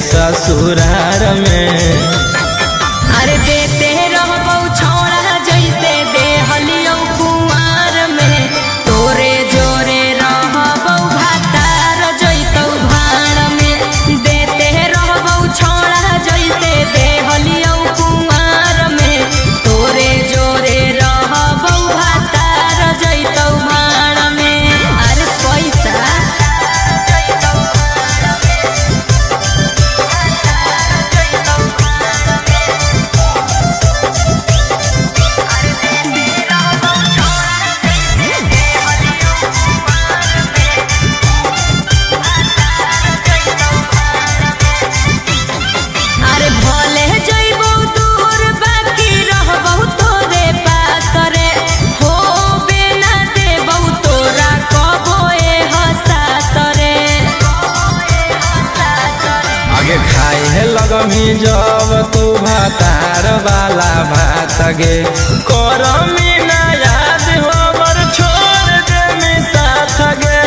ससुरार में। अरे देते रहबौ छौड़ा जैसे देहलियौ कुंवार में, तोरे जोरे रहबौ भातार जैतौ भाड़ में। देते रहबौ छौड़ा जैसे देहलियौ कुंवार में, तोरे जोरे रहबौ भातार जैतौ भाड़ में। अरे पैसा अरे भले जइबौ दूर बाकी रहबौ तोरे पास रे, होबे ना देबौ तोरा कबो एहसास रे। आगे खाए लगमी जब तू भातार वाला भात गे, करमी ना याद हमर छोड़ दे साथ गे।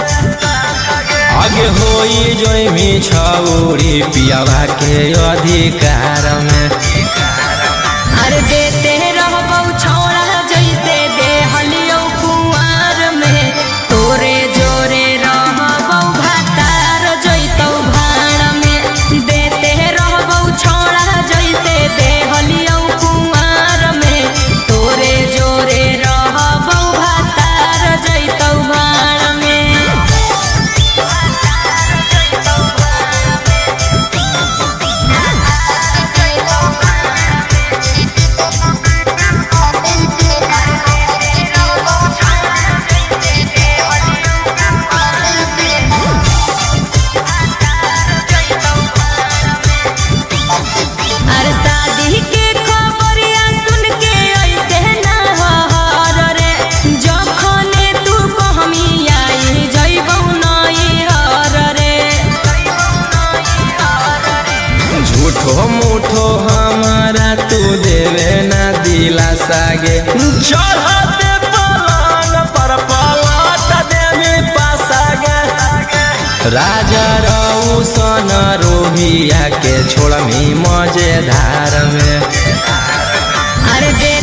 आगे होई जोइमी छौरी पियावा के अधिकार में। अरे देते रहबौ छौड़ा जैसे देहलियौ कुंवार में, तोरे जोरे रहबौ भातार जैतौ भाड़ में। देते रहबौ छौड़ा जैसे देहलियौ कुंवार में, तोरे जोरे रहबौ भातार जैतौ भाड़ में। अरे शादी के खबरिया सुन के ऐसे ना हर रे, जखने तू कहमी आई जइबौ नैहर रे। झूठो मूठो हमारा तू देवे ना दिलासा गे, चढ़ते पलंग पर पलट देवी पासा गे। राजा रौशन रोहिया के छोड़मी मजेदार में। अरे दे